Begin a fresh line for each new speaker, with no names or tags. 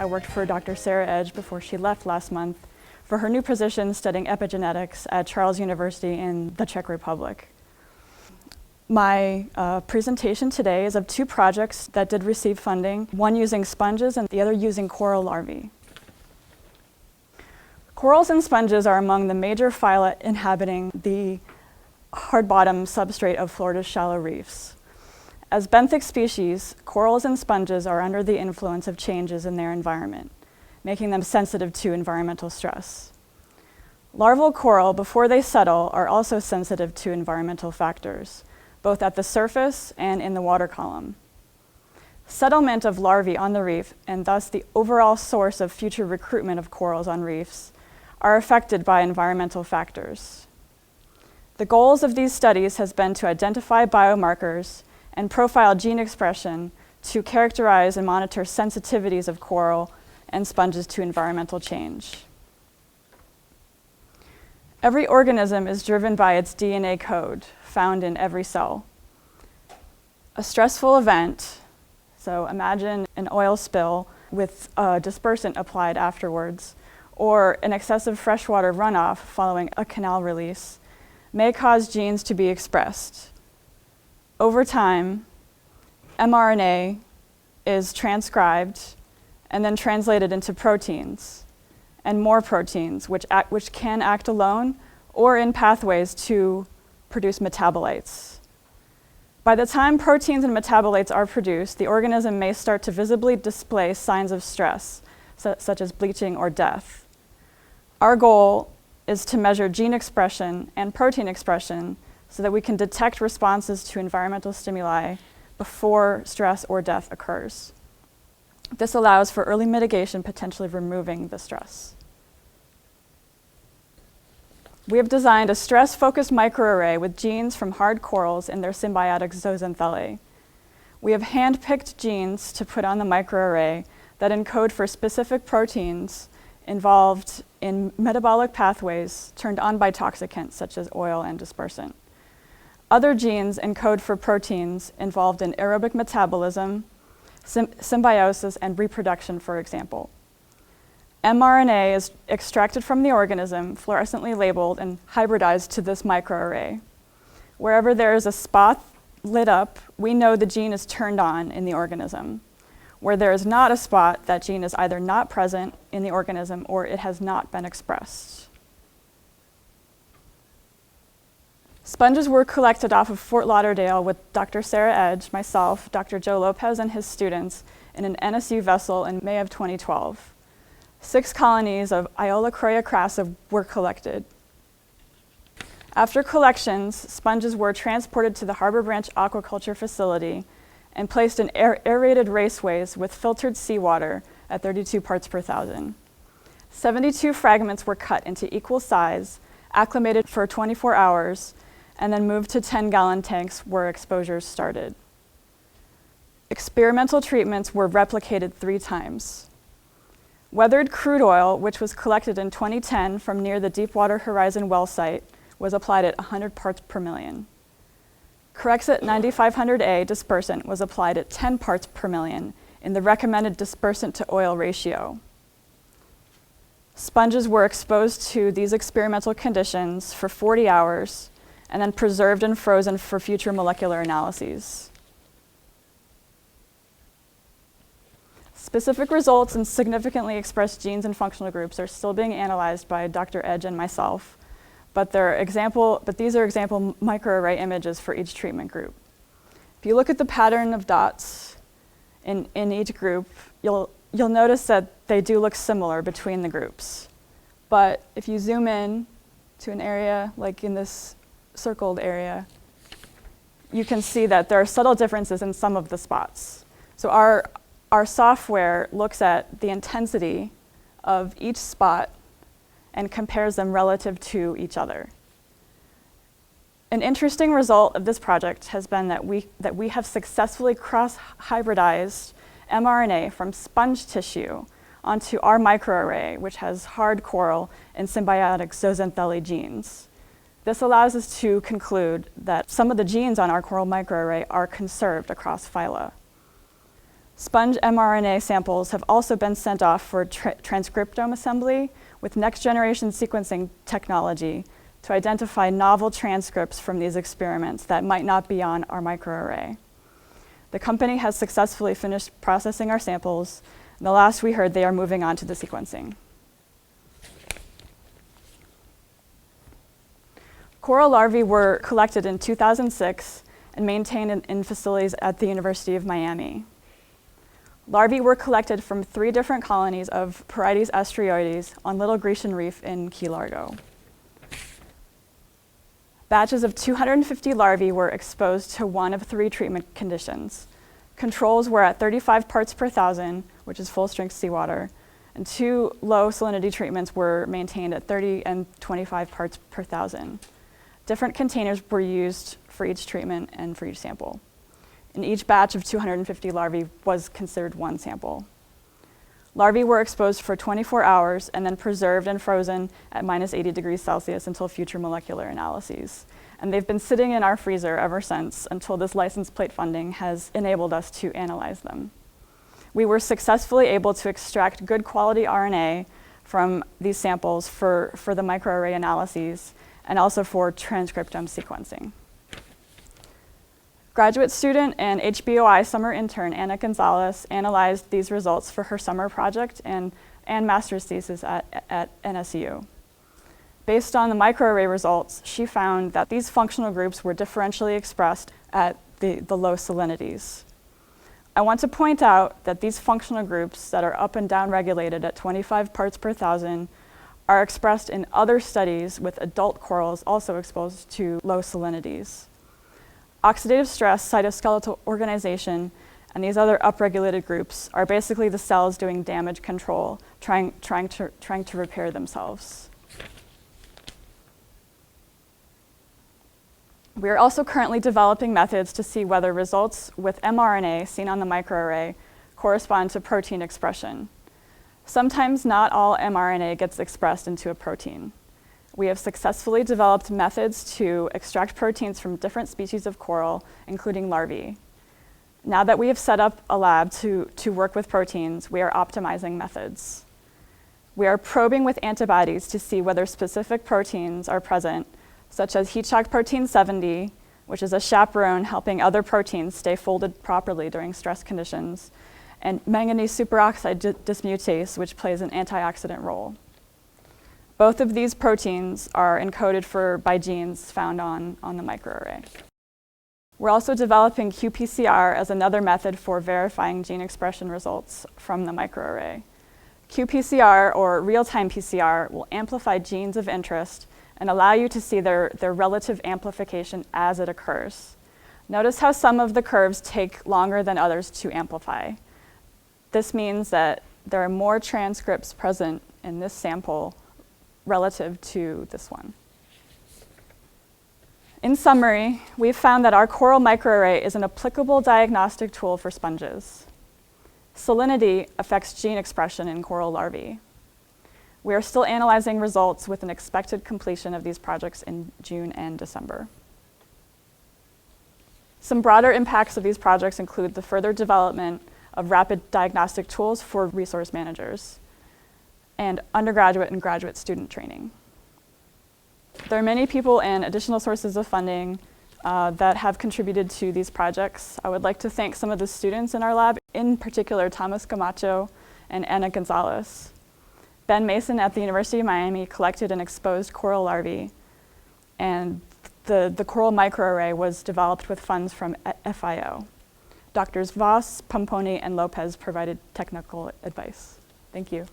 I worked for Dr. Sara Edge before she left last month for her new position studying epigenetics at Charles University in the Czech Republic. My presentation today is of two projects that did receive funding, one using sponges and the other using coral larvae. Corals and sponges are among the major phyla inhabiting the hard-bottom substrate of Florida's shallow reefs. As benthic species, corals and sponges are under the influence of changes in their environment, making them sensitive to environmental stress. Larval coral, before they settle, are also sensitive to environmental factors, both at the surface and in the water column. Settlement of larvae on the reef, and thus the overall source of future recruitment of corals on reefs, are affected by environmental factors. The goals of these studies has been to identify biomarkers and profile gene expression to characterize and monitor sensitivities of coral and sponges to environmental change. Every organism is driven by its DNA code found in every cell. A stressful event, so imagine an oil spill with a dispersant applied afterwards, or an excessive freshwater runoff following a canal release, may cause genes to be expressed. Over time, mRNA is transcribed and then translated into proteins, and more proteins, which can act alone or in pathways to produce metabolites. By the time proteins and metabolites are produced, the organism may start to visibly display signs of stress, such as bleaching or death. Our goal is to measure gene expression and protein expression so that we can detect responses to environmental stimuli before stress or death occurs. This allows for early mitigation, potentially removing the stress. We have designed a stress-focused microarray with genes from hard corals in their symbiotic zooxanthellae. We have hand-picked genes to put on the microarray that encode for specific proteins involved in metabolic pathways turned on by toxicants such as oil and dispersant. Other genes encode for proteins involved in aerobic metabolism, symbiosis, and reproduction, for example. mRNA is extracted from the organism, fluorescently labeled, and hybridized to this microarray. Wherever there is a spot lit up, we know the gene is turned on in the organism. Where there is not a spot, that gene is either not present in the organism or it has not been expressed. Sponges were collected off of Fort Lauderdale with Dr. Sara Edge, myself, Dr. Joe Lopez, and his students in an NSU vessel in May of 2012. 6 colonies of Iolacroea crassa were collected. After collections, sponges were transported to the Harbor Branch Aquaculture Facility and placed in aerated raceways with filtered seawater at 32 parts per thousand. 72 fragments were cut into equal size, acclimated for 24 hours, and then moved to 10-gallon tanks where exposures started. Experimental treatments were replicated 3 times. Weathered crude oil, which was collected in 2010 from near the Deepwater Horizon well site, was applied at 100 parts per million. Corexit 9500A dispersant was applied at 10 parts per million in the recommended dispersant to oil ratio. Sponges were exposed to these experimental conditions for 40 hours and then preserved and frozen for future molecular analyses. Specific results and significantly expressed genes and functional groups are still being analyzed by Dr. Edge and myself, but these are example microarray images for each treatment group. If you look at the pattern of dots in each group, you'll notice that they do look similar between the groups. But if you zoom in to an area like in this circled area, you can see that there are subtle differences in some of the spots. So our software looks at the intensity of each spot and compares them relative to each other. An interesting result of this project has been that we have successfully cross-hybridized mRNA from sponge tissue onto our microarray, which has hard coral and symbiotic zooxanthellae genes. This allows us to conclude that some of the genes on our coral microarray are conserved across phyla. Sponge mRNA samples have also been sent off for transcriptome assembly with next-generation sequencing technology to identify novel transcripts from these experiments that might not be on our microarray. The company has successfully finished processing our samples, and the last we heard, they are moving on to the sequencing. Coral larvae were collected in 2006 and maintained in facilities at the University of Miami. Larvae were collected from 3 different colonies of Parietes asteroides on Little Grecian Reef in Key Largo. Batches of 250 larvae were exposed to 1 of 3 treatment conditions. Controls were at 35 parts per thousand, which is full-strength seawater, and 2 low salinity treatments were maintained at 30 and 25 parts per thousand. Different containers were used for each treatment and for each sample. And each batch of 250 larvae was considered 1 sample. Larvae were exposed for 24 hours and then preserved and frozen at -80 degrees Celsius until future molecular analyses. And they've been sitting in our freezer ever since until this license plate funding has enabled us to analyze them. We were successfully able to extract good quality RNA from these samples for the microarray analyses and also for transcriptome sequencing. Graduate student and HBOI summer intern Anna Gonzalez analyzed these results for her summer project and master's thesis at NSU. Based on the microarray results, she found that these functional groups were differentially expressed at the low salinities. I want to point out that these functional groups that are up and down regulated at 25 parts per thousand are expressed in other studies with adult corals also exposed to low salinities. Oxidative stress, cytoskeletal organization, and these other upregulated groups are basically the cells doing damage control, trying to repair themselves. We are also currently developing methods to see whether results with mRNA seen on the microarray correspond to protein expression. Sometimes not all mRNA gets expressed into a protein. We have successfully developed methods to extract proteins from different species of coral, including larvae. Now that we have set up a lab to work with proteins, we are optimizing methods. We are probing with antibodies to see whether specific proteins are present, such as heat shock protein 70, which is a chaperone helping other proteins stay folded properly during stress conditions, and manganese superoxide dismutase, which plays an antioxidant role. Both of these proteins are encoded by genes found on the microarray. We're also developing qPCR as another method for verifying gene expression results from the microarray. qPCR, or real-time PCR, will amplify genes of interest and allow you to see their relative amplification as it occurs. Notice how some of the curves take longer than others to amplify. This means that there are more transcripts present in this sample relative to this one. In summary, we've found that our coral microarray is an applicable diagnostic tool for sponges. Salinity affects gene expression in coral larvae. We are still analyzing results with an expected completion of these projects in June and December. Some broader impacts of these projects include the further development of rapid diagnostic tools for resource managers, and undergraduate and graduate student training. There are many people and additional sources of funding that have contributed to these projects. I would like to thank some of the students in our lab, in particular Thomas Camacho and Anna Gonzalez. Ben Mason at the University of Miami collected and exposed coral larvae, and the coral microarray was developed with funds from FIO. Doctors Voss, Pomponi, and Lopez provided technical advice. Thank you.